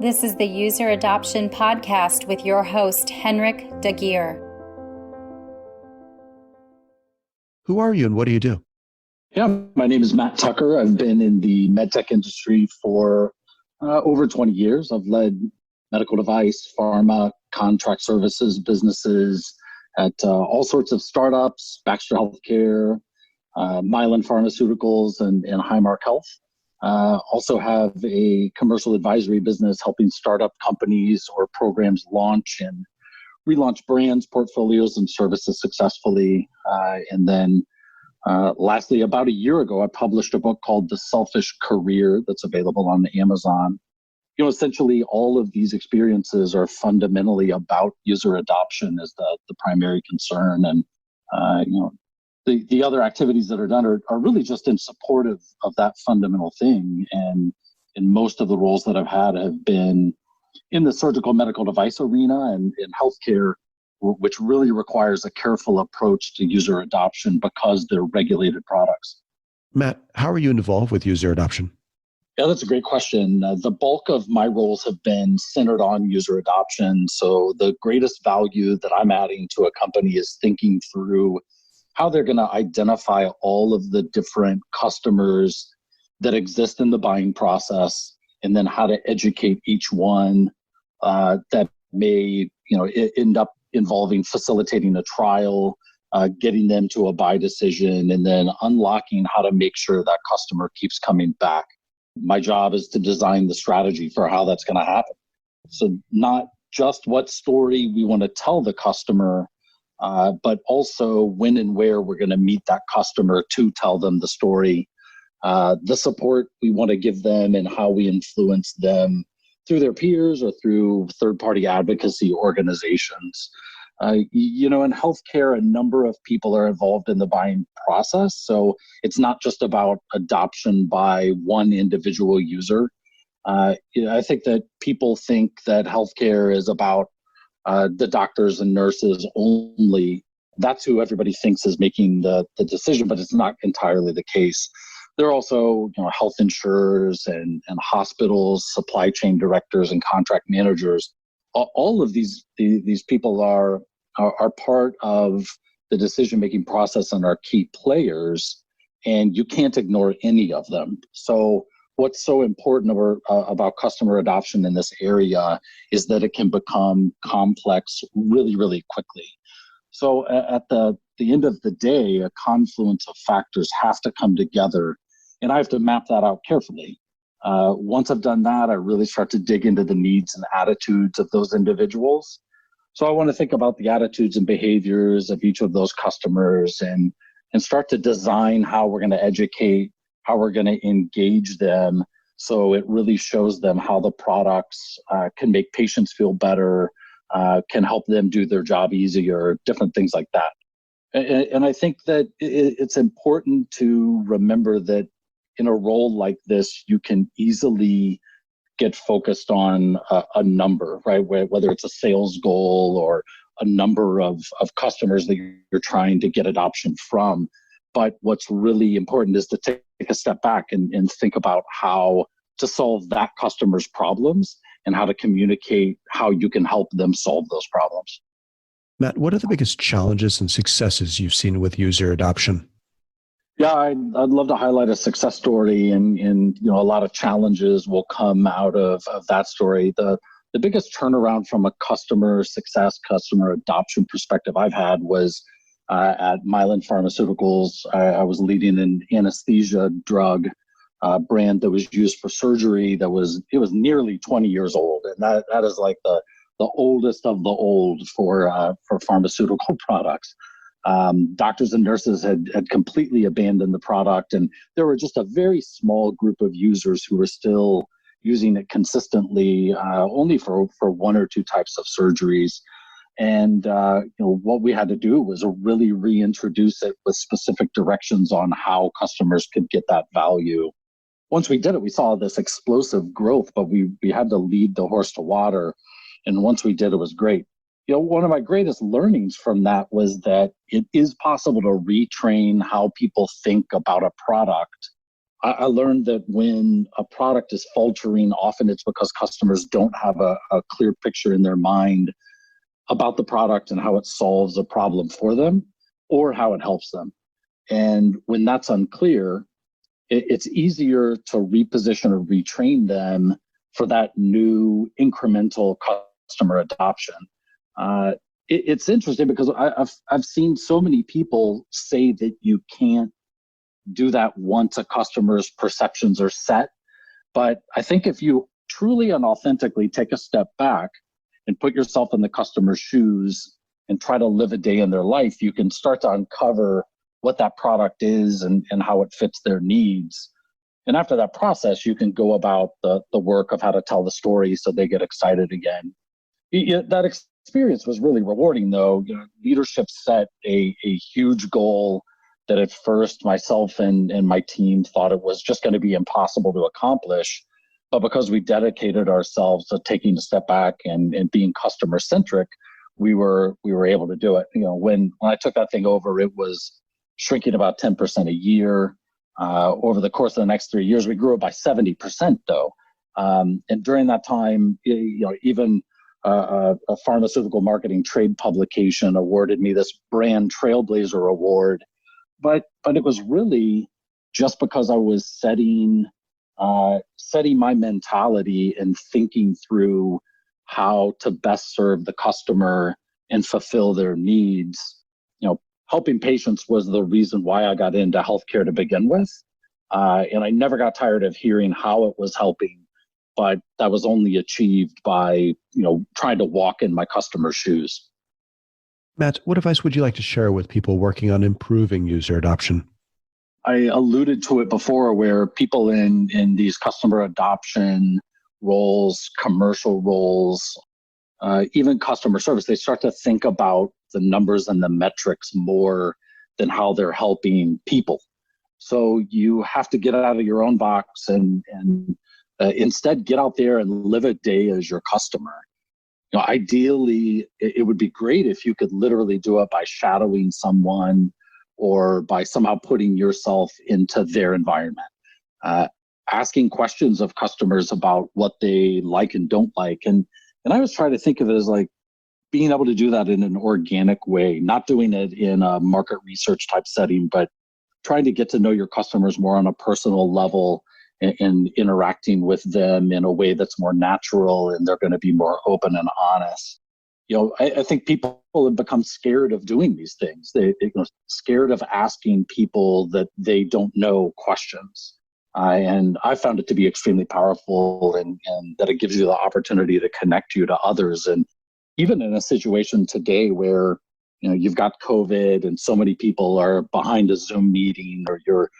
This is the User Adoption Podcast with your host, Henrik Dagier. Who are you and what do you do? Yeah, my name is Matt Tucker. I've been in the medtech industry for over 20 years. I've led medical device, pharma, contract services businesses at all sorts of startups, Baxter Healthcare, Mylan Pharmaceuticals, and Highmark Health. Also have a commercial advisory business helping startup companies or programs launch and relaunch brands, portfolios, and services successfully. Lastly, about a year ago, I published a book called The Selfish Career that's available on Amazon. Essentially all of these experiences are fundamentally about user adoption as the primary concern. And, the other activities that are done are really just in support of that fundamental thing. And in most of the roles that I've had have been in the surgical medical device arena and in healthcare, which really requires a careful approach to user adoption because they're regulated products. Matt, how are you involved with user adoption? Yeah, that's a great question. The bulk of my roles have been centered on user adoption. So the greatest value that I'm adding to a company is thinking through how they're going to identify all of the different customers that exist in the buying process, and then how to educate each one that may end up involving facilitating a trial, getting them to a buy decision, and then unlocking how to make sure that customer keeps coming back. My job is to design the strategy for how that's going to happen. So not just what story we want to tell the customer, but also when and where we're going to meet that customer to tell them the story, the support we want to give them, and how we influence them through their peers or through third-party advocacy organizations. In healthcare, a number of people are involved in the buying process. So it's not just about adoption by one individual user. I think that people think that healthcare is about the doctors and nurses only. That's who everybody thinks is making the decision, but it's not entirely the case. There are also health insurers and hospitals, supply chain directors, and contract managers. All of these people are part of the decision-making process and are key players, and you can't ignore any of them. So what's so important about customer adoption in this area is that it can become complex really, really quickly. So at the end of the day, a confluence of factors have to come together, and I have to map that out carefully. Once I've done that, I really start to dig into the needs and attitudes of those individuals. So I want to think about the attitudes and behaviors of each of those customers and start to design how we're going to educate, how we're going to engage them, so it really shows them how the products can make patients feel better, can help them do their job easier, different things like that. And I think that it's important to remember that in a role like this, you can easily get focused on a number, right? Whether it's a sales goal or a number of customers that you're trying to get adoption from. But what's really important is to take a step back and think about how to solve that customer's problems and how to communicate how you can help them solve those problems. Matt, what are the biggest challenges and successes you've seen with user adoption? Yeah, I'd love to highlight a success story, and a lot of challenges will come out of that story. The biggest turnaround from a customer success, customer adoption perspective I've had was at Mylan Pharmaceuticals. I was leading an anesthesia drug brand that was used for surgery it was nearly 20 years old, and that is like the oldest of the old for pharmaceutical products. Doctors and nurses had completely abandoned the product, and there were just a very small group of users who were still using it consistently, only for one or two types of surgeries. And what we had to do was really reintroduce it with specific directions on how customers could get that value. Once we did it, we saw this explosive growth, but we had to lead the horse to water. And once we did, it was great. One of my greatest learnings from that was that it is possible to retrain how people think about a product I learned that when a product is faltering, often it's because customers don't have a clear picture in their mind about the product and how it solves a problem for them or how it helps them. And when that's unclear, it's easier to reposition or retrain them for that new incremental customer adoption. It's interesting because I've seen so many people say that you can't do that once a customer's perceptions are set. But I think if you truly and authentically take a step back and put yourself in the customer's shoes and try to live a day in their life, you can start to uncover what that product is and how it fits their needs. And after that process, you can go about the work of how to tell the story so they get excited again. That experience was really rewarding, though. Leadership set a huge goal that at first myself and my team thought it was just going to be impossible to accomplish. But because we dedicated ourselves to taking a step back and being customer centric, we were able to do it. When I took that thing over, it was shrinking about 10% a year. Over the course of the next 3 years, we grew it by 70%, though. And during that time, even a pharmaceutical marketing trade publication awarded me this brand trailblazer award. But it was really just because I was setting my mentality and thinking through how to best serve the customer and fulfill their needs. Helping patients was the reason why I got into healthcare to begin with. And I never got tired of hearing how it was helping, but that was only achieved by, trying to walk in my customer's shoes. Matt, what advice would you like to share with people working on improving user adoption? I alluded to it before, where people in these customer adoption roles, commercial roles, even customer service, they start to think about the numbers and the metrics more than how they're helping people. So you have to get out of your own box and instead get out there and live a day as your customer. Ideally, it would be great if you could literally do it by shadowing someone or by somehow putting yourself into their environment. Asking questions of customers about what they like and don't like. And I always try to think of it as like being able to do that in an organic way, not doing it in a market research type setting, but trying to get to know your customers more on a personal level and interacting with them in a way that's more natural, and they're going to be more open and honest. I think people have become scared of doing these things. They're scared of asking people that they don't know questions. And I found it to be extremely powerful, and that it gives you the opportunity to connect you to others. And even in a situation today where you've got COVID and so many people are behind a Zoom meeting, or you're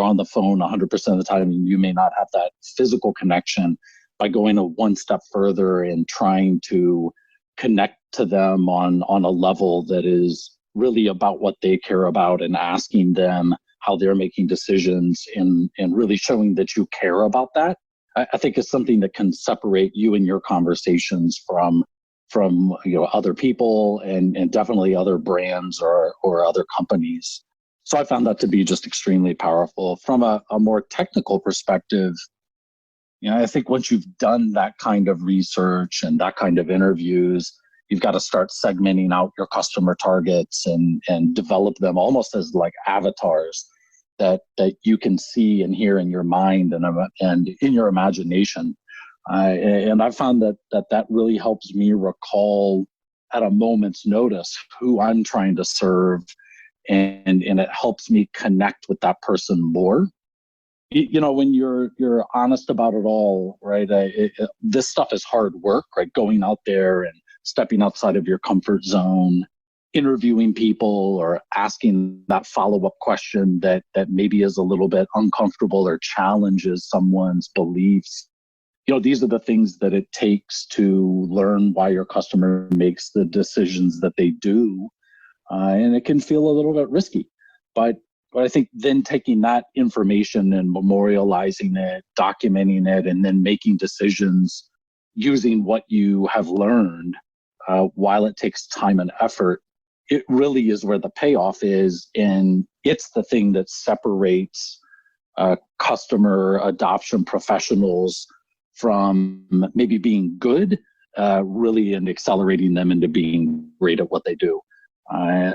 on the phone 100% of the time, and you may not have that physical connection, by going one step further and trying to connect to them on a level that is really about what they care about, and asking them how they're making decisions, and really showing that you care about that, I think is something that can separate you and your conversations from other people and definitely other brands or other companies. So I found that to be just extremely powerful. From a more technical perspective, I think once you've done that kind of research and that kind of interviews, you've got to start segmenting out your customer targets and develop them almost as like avatars that you can see and hear in your mind and in your imagination. And I found that really helps me recall at a moment's notice who I'm trying to serve, and it helps me connect with that person more. When you're honest about it all, right? This stuff is hard work, right? Going out there and stepping outside of your comfort zone, interviewing people, or asking that follow-up question that maybe is a little bit uncomfortable or challenges someone's beliefs. These are the things that it takes to learn why your customer makes the decisions that they do. And it can feel a little bit risky. But I think then taking that information and memorializing it, documenting it, and then making decisions using what you have learned, while it takes time and effort, it really is where the payoff is. And it's the thing that separates customer adoption professionals from maybe being good, really, and accelerating them into being great at what they do.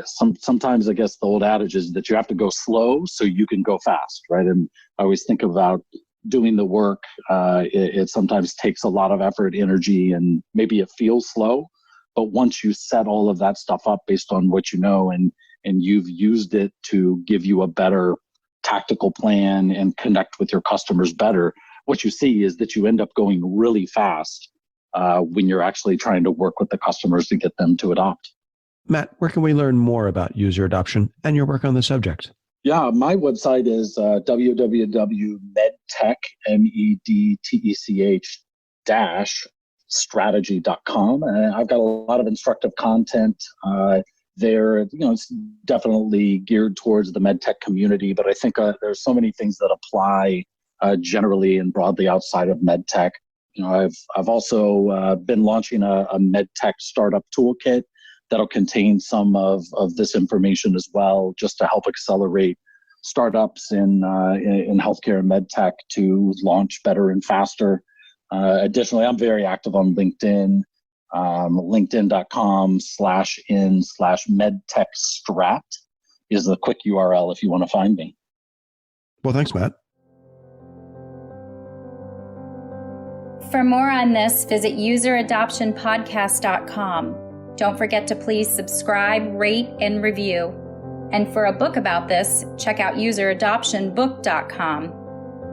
Sometimes I guess the old adage is that you have to go slow so you can go fast, right? And I always think about doing the work. It sometimes takes a lot of effort, energy, and maybe it feels slow. But once you set all of that stuff up based on what you know and you've used it to give you a better tactical plan and connect with your customers better, what you see is that you end up going really fast when you're actually trying to work with the customers to get them to adopt. Matt, where can we learn more about user adoption and your work on the subject? Yeah, my website is www.medtech, medtech-strategy.com. And I've got a lot of instructive content there. It's definitely geared towards the medtech community, but I think there's so many things that apply generally and broadly outside of medtech. I've also been launching a medtech startup toolkit that'll contain some of this information as well, just to help accelerate startups in healthcare and medtech to launch better and faster. Additionally, I'm very active on LinkedIn. LinkedIn.com/in/medtechstrat is the quick URL if you want to find me. Well, thanks, Matt. For more on this, visit useradoptionpodcast.com. Don't forget to please subscribe, rate, and review. And for a book about this, check out useradoptionbook.com.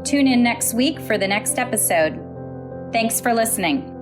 Tune in next week for the next episode. Thanks for listening.